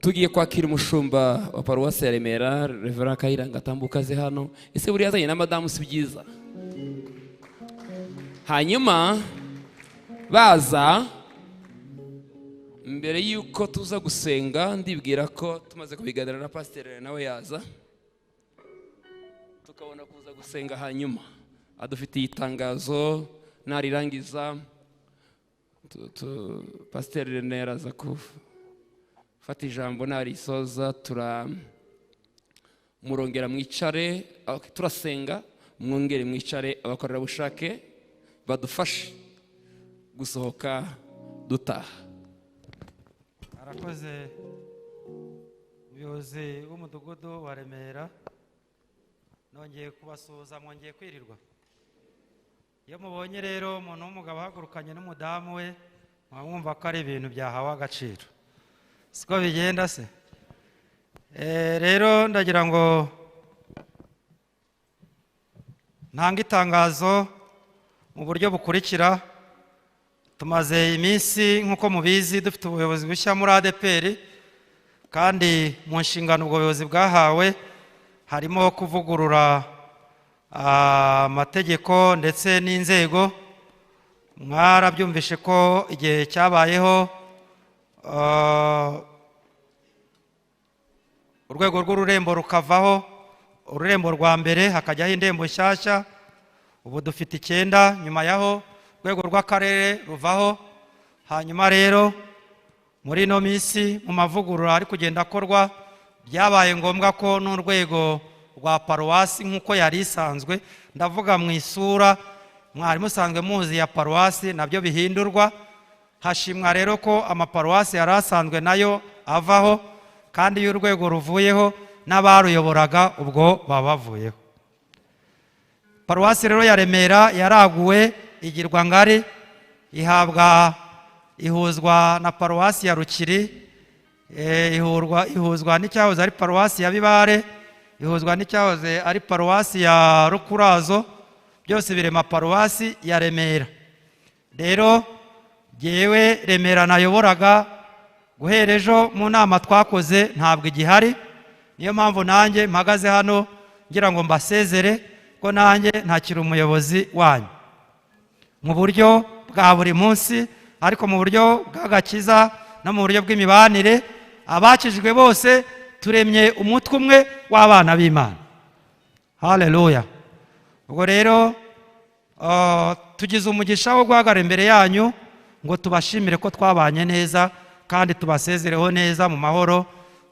tugiye kwakira umushumba wa paruwasi ya Remera Reverend Kayiranga atambuka ze hano. Ese buri yazanye na madamu si byiza? Hanyuma baza mbere yuko tuza gusenga ndibwira ko tumaze kubiganira na pasteur nawe yaza tukabona kuza gusenga, hanyuma adufitiye itangazo narirangiza pasteur Renera aza fata ijambo narisoza murongera mwicare, turasenga mwongere mwicare, abakorera bushake badufashe gusohoka dutaha. Arakoze umuyobozi w'umudugudu wa Remera, nongeye kubasuhuza, mwongeye kwirirwa. Iyo mubonye rero umuntu w'umugabo ahagurukanye n'umudamu we mwumva ko ari ibintu byahawe agaciro, siko bigenda se? Rero ndagira ngo ntanga itangazo mu buryo bukurikira. Tumaze iminsi nk'uko mubizi dufite ubuyobozi bushya muri ADPR, kandi mu nshingano ubwo buyobozi bwahawe harimo kuvugurura amategeko ndetse n'inzego. Mwarabyumvishe ko igihe cyabayeho urwego rw'ururembo rukavaho, ururembo rwa mbere hakajyaho indembo nshyashya. Ubu dufite 9, nyuma yaho urwego rw'akarere ruvaho. Hanyuma rero muri ino minsi mu mavugurura ari kugenda akorwa, byabaye ngombwa ko n'urwego rwa paruwasi nk'uko yari isanzwe, ndavuga mu isura mwari musanzwe muzi ya paruwasi, nabyo bihindurwa. Hashimwa rero ko amaparuwasi yari asanzwe nayo avaho, kandi iyo urwego ruvuyeho n'abaruyoboraga ubwo baba bavuyeho. Paruwasi rero ya Remera yaraguwe igirwa ngari, ihuzwa na paruwasi ya Rukiri, ihuzwa n'icyahoze ari paruwasi ya Bibare, ihuzwa n'icyahoze ari paruwasi ya Rukurazo, byose birema paruwasi ya Remera. Rero jewe Remera nayoboraga guhera ejo mu nama twakoze ntabwo igihari, niyo mpamvu nanjye mpagaze hano ngira ngo mbasezere ko nanjye ntakiri umuyobozi wanyu mu buryo bwa buri munsi, ariko mu buryo bw'agakiza no mu buryo bw'imibanire. Abakijwe bose turemye umutwe umwe w'abana b'Imana. Haleluya. Ubwo rero tugize umugisha wo guhagarara imbere yanyu ngo tubashimire ko twabanye neza, kandi tubasezereho neza mu mahoro.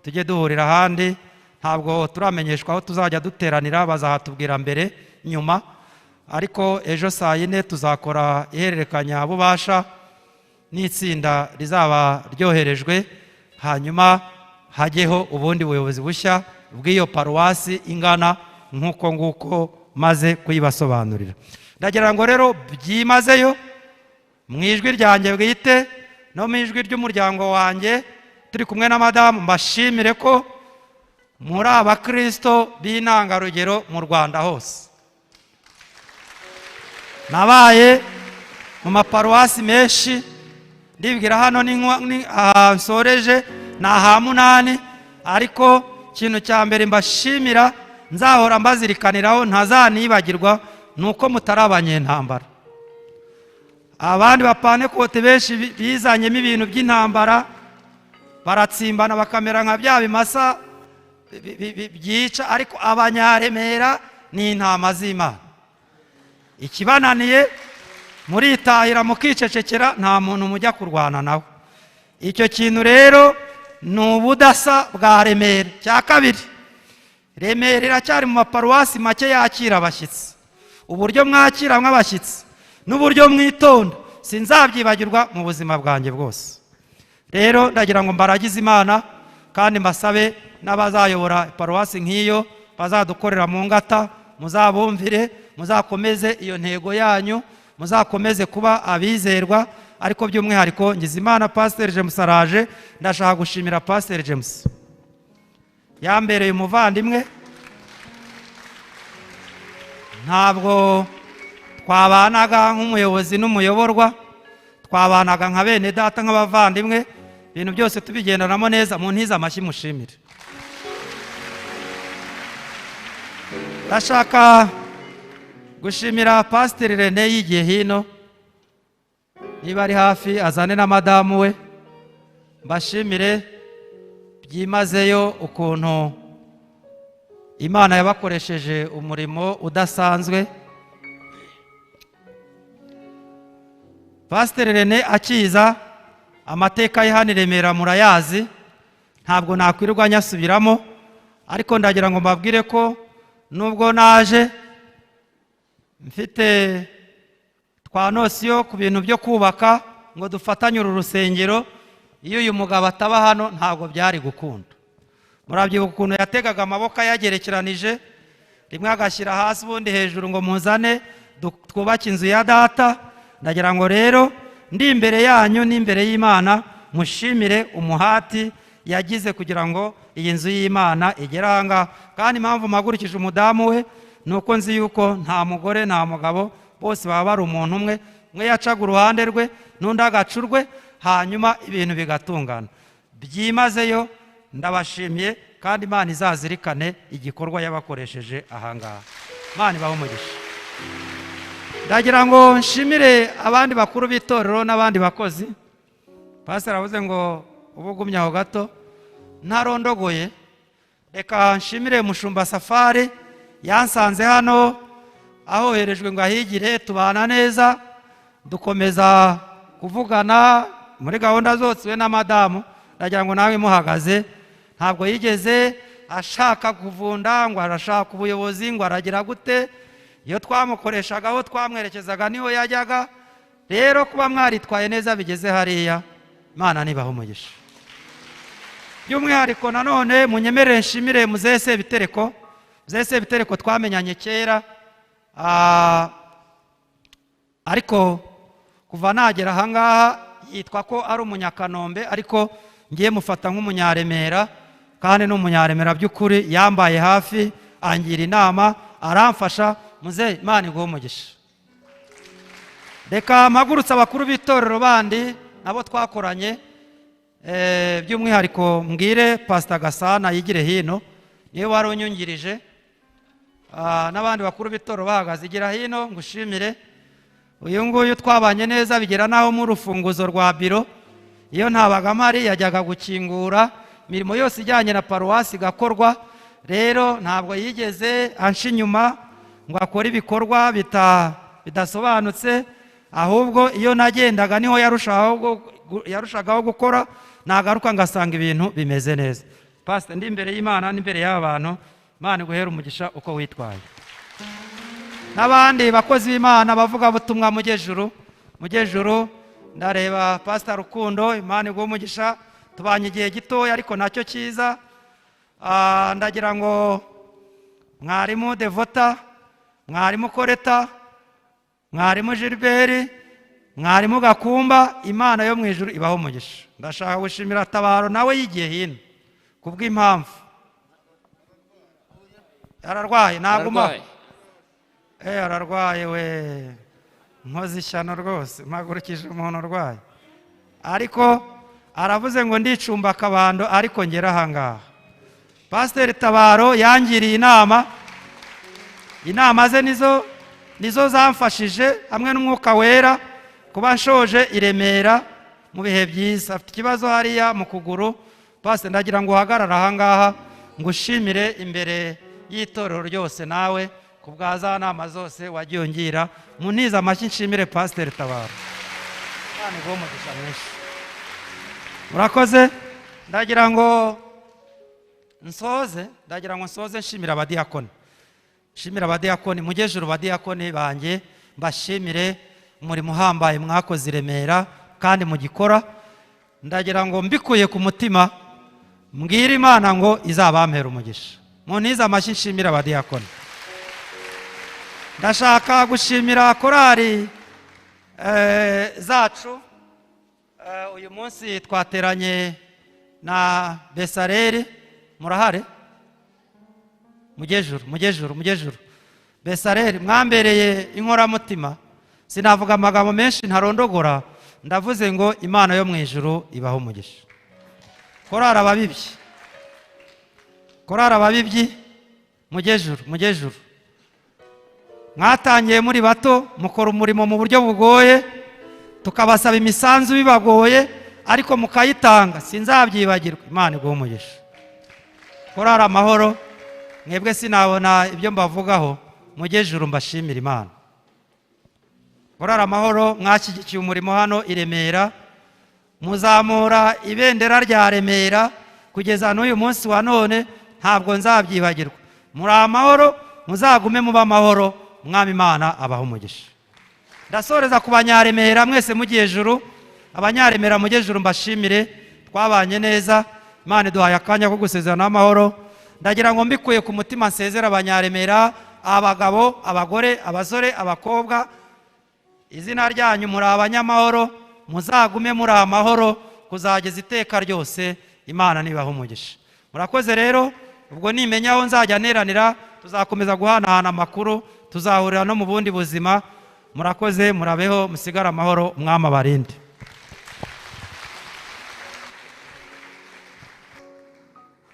Tujye duhurira ahandi, ntabwo turamenyeshwa aho tuzajya duteranira, bazahatubwira mbere nyuma, ariko ejo saa 4 tuzakora ihererekanya bubasha n'itsinda rizaba ryoherejwe, hanyuma hajyeho ubundi buyobozi bushya bw'iyo paruwasi ingana nk'uko nguko maze kuyibasobanurira. Ndagira ngo rero byimazeyo mu ijwi ryanjye bwite no mu ijwi ry'umuryango wanjye turi kumwe na madamu, mbashimire ko muri abakristo b'intangarugero mu Rwanda hose. Nabaye mu maparuwasi menshi, ndibwira hano nsoreje na ha 8, ariko ikintu cya mbere mbashimira nzahora mbazirikaniraho ntazanibagirwa nuko mutari abanyentambara. Abandi bapanekote benshi bizanyemo ibintu by'intambara, baratsimbana bakamera nka bya bimasa byica, ariko abanyaremera ni intama z'Imana. Ikibananiye muritahira mukicecekera, nta muntu mujya kurwana nawe. Icyo kintu rero ni ubudasa bwa Remera. Cya kabiri, Remera iracyari mu maparuwasi make yakira abashyitsi. Uburyo mwakira mw'abashyitsi n'uburyo mwitonda sinzabyibagirwa mu buzima bwanjye bwose. Rero ndagira ngo mbaragize Imana, kandi mbasabe n'abazayobora paruwasi nk'iyo bazadukorera mu ngata, muzabumvire, muzakomeze iyo ntego yanyu, muzakomeze kuba abizerwa. Ariko by'umwihariko ngize Imana Pasteur James araje, ndashaka gushimira Pasteur James, yambereye umuvandimwe. Ntabwo twabanaga nk'umuyobozi n'umuyoborwa, twabanaga nka bene data, nk'abavandimwe. ibintu byose tubigendanamo neza. Mu ntiza amashyi mushimire. Ndashaka gushimira Pasiteri Rene yigiye hino, niba ari hafi azane na madamu we, mbashimire byimazeyo ukuntu Imana yabakoresheje umurimo udasanzwe. Pasiteri Rene akiza, amateka ye hano i Remera murayazi, ntabwo nakwirirwa nyasubiramo, ariko ndagira ngo mbabwire ko nubwo naje mfite twanosiyo ku bintu byo kubaka ngo dufatanye uru rusengero, iyo uyu mugabo ataba hano ntabwo byari gukunda. Murabyibuka ukuntu yategaga amaboko yagerekeranije, rimwe agashyira hasi ubundi hejuru ngo muzane twubake inzu ya data. Ndagira ngo rero ndi imbere yanyu n'imbere y'Imana mushimire umuhati yagize kugira ngo iyi nzu y'Imana igere aha ngaha. Kandi impamvu mpagurukije umudamu we ni uko nzi yuko nta mugore nta mugabo, bose baba bari umuntu umwe. Umwe yacaga uruhande rwe n'undi agaca urwe, hanyuma ibintu bigatungana. Byimazeyo ndabashimiye, kandi Imana izazirikane igikorwa yabakoresheje aha ngaha. Imana ibahe umugisha. Ndagira ngo nshimire abandi bakuru b'itorero n'abandi bakozi. Pastor avuze ngo ubugumye aho gato ntarondogoye, reka nshimire Mushumba Safari yansanze hano ahoherejwe ngo ahigire, tubana neza, dukomeza kuvugana muri gahunda zose we na madamu. Ndagira ngo nawe muhagaze, ntabwo yigeze ashaka kuvunda ngo arashaka ubuyobozi ngo aragira gute. Iyo twamukoreshaga aho twamwerekezaga niho yajyaga. Rero kuba mwaritwaye neza bigeze hariya, Imana nibahe umugisha. By'umwihariko nanone munyemerere nshimire Muzehe Sebitereko. Muzehe Sebitereko twamenyanye kera, ariko kuva nagera aha ngaha yitwa ko ari umunyakanombe, ariko ngiye mufata nk'umunyaremera, kandi n'umunyaremera by'ukuri. Yambaye hafi, angira inama, aramfasha. Muzehe Imana iguhe umugisha. Reka mpagurutse abakuru b'itorero bandi nabo twakoranye, by'umwihariko mbwire Pastor Gasana yigire hino, niwe wari unyungirije. N'abandi bakuru b'itorero bahagaze, igira hino ngushimire. Uyu nguyu twabanye neza bigera naho mu rufunguzo rwa biro, iyo ntabaga mpari yajyaga gukingura, imirimo yose ijyanye na paruwasi igakorwa. Rero ntabwo yigeze ansha inyuma ngo akore ibikorwa bidasobanutse, ahubwo iyo nagendaga niho yarushagaho gukora. Nagaruka ngasanga ibintu bimeze neza. Pastor, ndi imbere y'Imana n'imbere y'abantu, Imana iguhere umugisha uko witwaye. N'abandi bakozi b'Imana bavuga butumwa mujejuru, ndareba Pastor Rukundo, Imana iguhe umugisha. Tubanye igihe gitoya ariko nacyo cyiza. Ndagira ngo mwarimu Devota, mwarimu Koreta, mwarimu Gilbert, mwarimu Gakumba, Imana yo mu ijuru ibaho umugisha. Ndashaka gushimira Tabaro nawe yigiye hino kubw'impamvu yararwaye. Naguma ararwaye we, nkoze ishyano rwose, mpagurukije umuntu urwaye, ariko aravuze ngo ndicumba akabando, ariko ngera aha ngaha. Pasiteri Tabaro yangiriye inama ze nizo zamfashije hamwe n'Umwuka Wera kuba nshoje i Remera mu bihe byiza. Afite ikibazo hariya mu kuguru. Pasiteri, ndagira ngo uhagarare aha ngaha ngushimire imbere y'itorero ryose, nawe ku bwa za nama zose wagiye ungira. Munize amashyi nshimire Pasiteri Tabaro. Imana iguhe umugisha mwinshi. Murakoze. Ndagira ngo nsoze nshimira abadiyakoni. Nshimira abadiyakoni, mujejuru abadiyakoni banjye, mbashimire umurimo uhambaye mwakoze i Remera kandi mugikora. Ndagira ngo mbikuye ku mutima mbwira Imana ngo izabampera umugisha. Munize amashyi nshimira abadiyakoni. Ndashaka gushimira korali zacu. Uyu munsi twateranye na Besareri. Murahare? Mujejuru Besareri, mwambereye inkoramutima. Sinavuga amagambo menshi ntarondogora, ndavuze ngo Imana yo mu ijuru ibaho umugisha. korari ababibyi, korari ababibyi mujyejuru mwatangiye muri bato mukora umurimo mu buryo bugoye, tukabasaba imisanzu bibagoye ariko mukayitanga, sinzabyibagirwa. Imana iguhe umugisha. Korari amahoro, mwebwe sinabona ibyo mbavugaho, mujyejuru mbashimira Imana. Korari amahoro mwashyigikiye umurimo hano i Remera, muzamura ibendera rya Remera kugeza n'uyu munsi wa none, ntabwo nzabyibagirwa. Muri amahoro, muzagume muba amahoro, Umwami Imana abaho umugisha. Ndasoreza ku banyaremera mwese mujyejuru, abanyaremera mujyejuru mbashimire, twabanye neza, Imana iduhaye akanya ko gusezerana n'amahoro. Ndagira ngo mbikuye ku mutima nsezera abanyaremera, abagabo, abagore, abasore, abakobwa, izina ryanyu muri abanyamahoro, muzagume muri amahoro kuzageza iteka ryose, Imana nibaho umugisha. Murakoze rero, ubwo nimenya aho nzajya neranira, tuzakomeza guhanahana amakuru, tuzahurira no mu bundi buzima. Murakoze, murabeho, musigara amahoro, Umwami abarinde.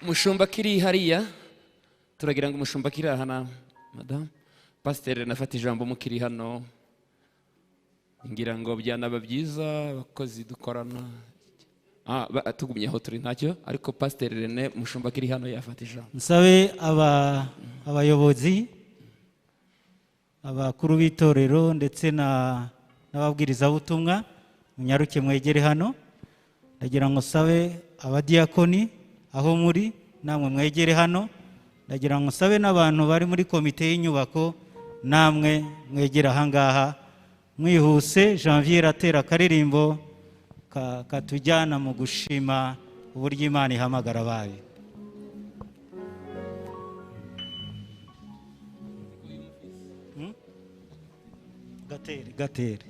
Umushumba kiri hariya, turagira ngo umushumba kiri hano, madame pasiteri nafata ijambo mukiri hano, ngira ngo byanaba byiza abakozi dukorana tugumye aho turi ntacyo, ariko pasiteri Rene umushumba kiri hano yafata ijambo. Nsabe abayobozi, abakuru b'itorero ndetse n'ababwirizabutumwa munyaruke mwegere hano. Ndagira ngo sabe abadiyakoni aho muri namwe mwegere hano. Ndagira ngo sabe n'abantu bari muri komite y'inyubako namwe mwegere ahangaha. Mwihuse, Janvier atera akaririmbo katujyana mu gushima uburyo Imana ihamagara abayo. Gatere.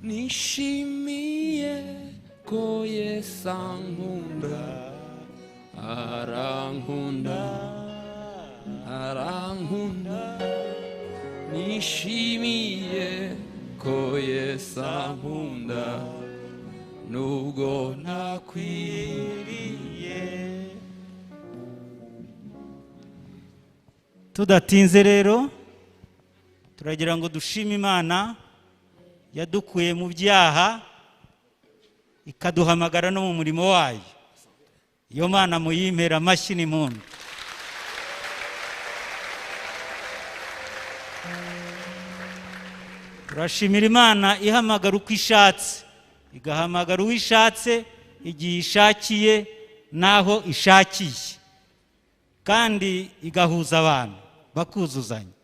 Nishimiye ko Yesu ankunda, arankunda. Nishimiye ko Yesu ankunda, nubwo ntakwiriye. Tudatinze rero, turagira ngo dushime Imana yadukuye mu byaha ikaduhamagara no mu murimo wayo. Iyo Mana muyimpera amashyi n'impundu. Turashimira Imana ihamagara uko ishatse, igahamagara uwo ishatse igihe ishakiye n'aho ishakiye, kandi igahuza abantu bakuzuzanya.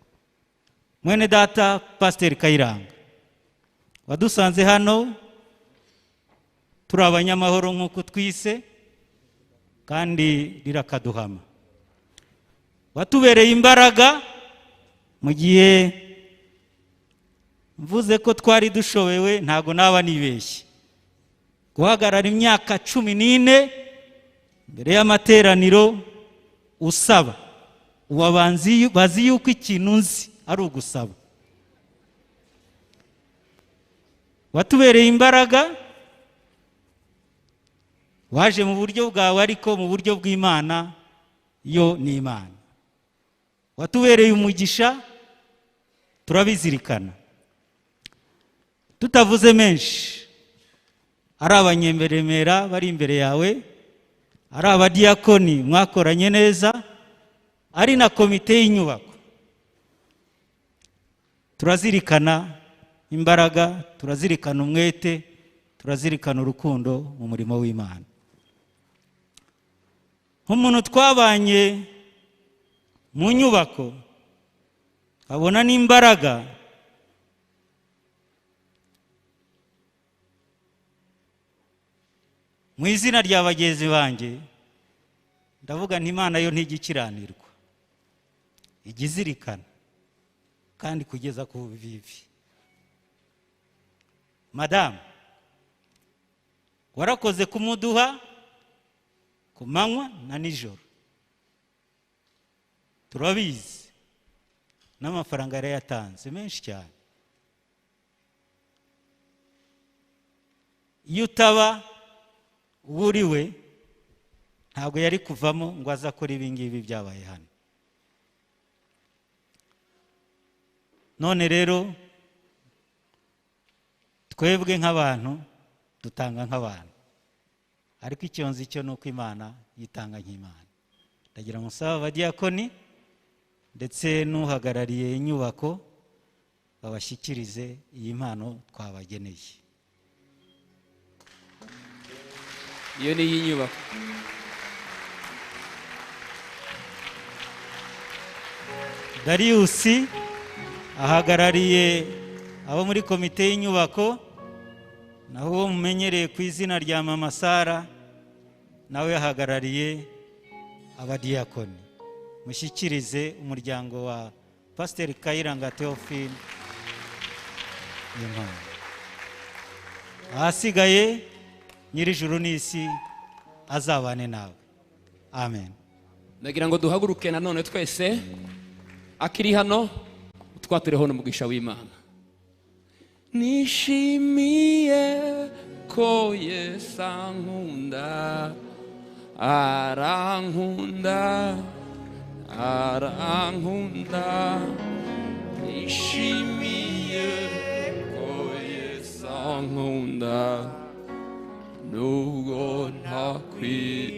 Mwene data Pasiteri Kayiranga, wadusanze hano turi abanyamahoro nk'uko twise, kandi rirakaduhama. Watubereye imbaraga mu gihe mvuze ko twari dushobewe, ntago naba nibeshye. Guhagarara imyaka 14 mbere y'amateraniro usaba, uwabanzi bazi yuko ikintu nzi ari ugusaba. Watubereye imbaraga, waje mu buryo bwawe ariko mu buryo bw'Imana yo ni Imana. Watubereye umugisha, turabizirikana. Tutavuze menshi, ari abanyemberemera bari imbere yawe, ari abadiyakoni mwakoranye neza, ari na komite y'inyubako, turazirikana imbaraga, turazirikana umwete, turazirikana urukundo mu murimo w'Imana. Nk'umuntu twabanye mu nyubako, abona n'imbaraga, mu izina rya bagenzi banjye ndavuga nti Imana yo ntigikiranirwa, igizirikana kandi kugeza ku buvivi. Madame, warakoze kumuduha ku manywa na nijoro, turabizi, n'amafaranga yari yatanze menshi cyane. Iyo utaba uburiwe ntabwo yari kuvamo ngo aza kuri ibi ngibi byabaye hano. None rero twebwe nk'abantu dutanga nk'abantu, ariko icyo nzi cyo ni uko Imana yitanga nk'Imana. Ndagira ngo nsaba abadiyakoni ndetse n'uhagarariye inyubako babashyikirize iyi mpano twabageneye. iyo ni iy'inyubako. Darius ahagarariye abo muri komite y'inyubako, naho uwo mumenyereye ku izina rya Mama Sara nawe yahagarariye abadiyakoni. Mushyikirize umuryango wa Pasiteri Kayiranga Theophile impano. Ahasigaye nyir'ijuru n'isi azabane nawe. Amen. Ndagira ngo duhaguruke nanone twese, akiri hano twatureho n'umugisha w'Imana. Nishimiye ko Yesu ankunda, arankunda, arankunda. Nishimiye ko Yesu ankunda, nubwo ntakwiriye.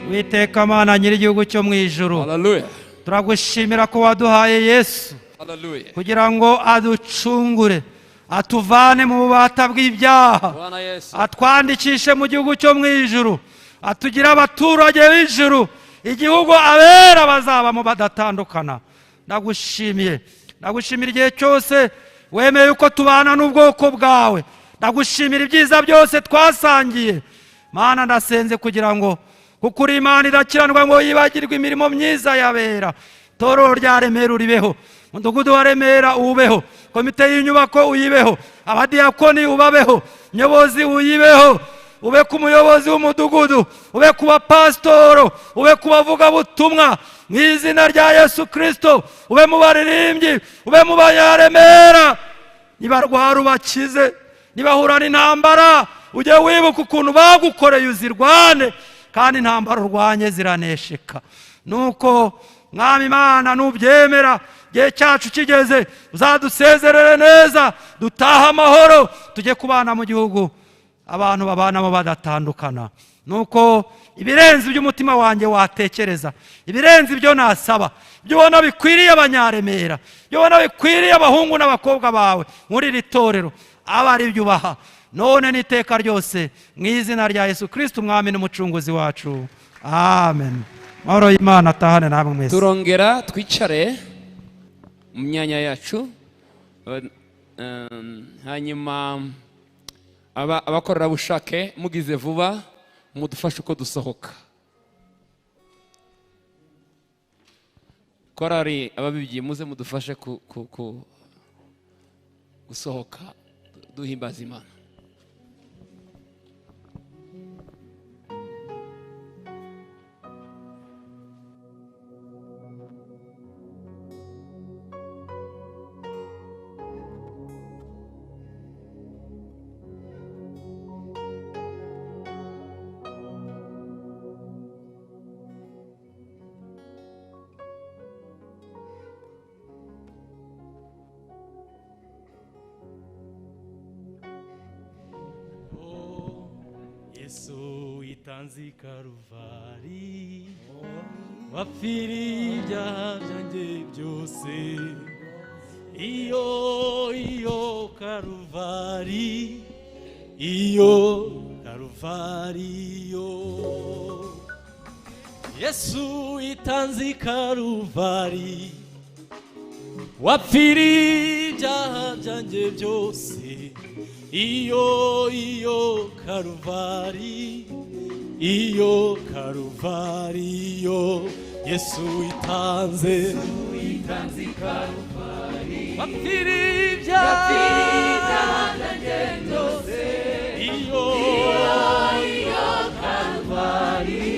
Uwiteka Mana nyir'igihugu cyo mu ijuru, Hallelujah. turagushimira ko waduhaye Yesu Hallelujah. kugira ngo aducungure, atuvane mu bubata bw'ibyaha, Bwana Yesu. atwandikishe mu gihugu cyo mu ijuru, atugire abaturage b'ijuru, igihugu abera bazabamo badatandukana. Ndagushimiye, ndagushimira igihe cyose wemeye uko tubana n'ubwoko bwawe. Ndagushimira ibyiza byose twasangiye. Mana, ndasenze kugira ngo kuko uri Imana idakiranwa ngo yibagirwe imirimo myiza yabera. Torero rya Remera uribeho, Mudugudu wa Remera ubeho, komite y'inyubako uyibeho, abadiyakoni ubabeho, nyobozi uyibeho, ube ku muyobozi w'umudugudu, ube ku bapasitoro, ube ku bavugabutumwa mu izina rya Yesu Kristo, ube mu baririmbyi, ube mu banyaremera. Nibarwara ubakize, nibahura n'intambara ujye wibuka ukuntu bagukoreye uzirwane, kandi intambara urwanye ziranesheka. Nuko Mwami Imana nubyemera, igihe cyacu kigeze, uzadusezerere neza, dutaha amahoro, tujye kubana mu gihugu abantu babanamo badatandukana. Nuko ibirenze iby'umutima wanjye watekereza, ibirenze ibyo nasaba, ibyo ubona bikwiriye abanyaremera, ibyo ubona bikwiriye abahungu n'abakobwa bawe muri iri torero, aba ari ibyo ubaha none n'iteka ryose, mu izina rya Yesu Kristo umwami n'umucunguzi wacu. Amen. Mahoro y'Imana atahane namwe mwese. Turongera twicare mu myanya yacu, hanyuma abakorerabushake mugize vuba mudufashe uko dusohoka. Korari ababibyi muze mudufashe gusohoka duhimbaza Imana. Yesu itanze Karuvari, wapfiriye ibyaha byanjye byose. Iyo Karuvari, iyo Karuvari, Yesu itanze Karuvari, wapfiriye ibyaha byanjye byose. Iyo Karuvari, iyo Karuvari, Yesu itanze Karuvari, wapfiriye ibyaha byanjye byose. Iyo Karuvari,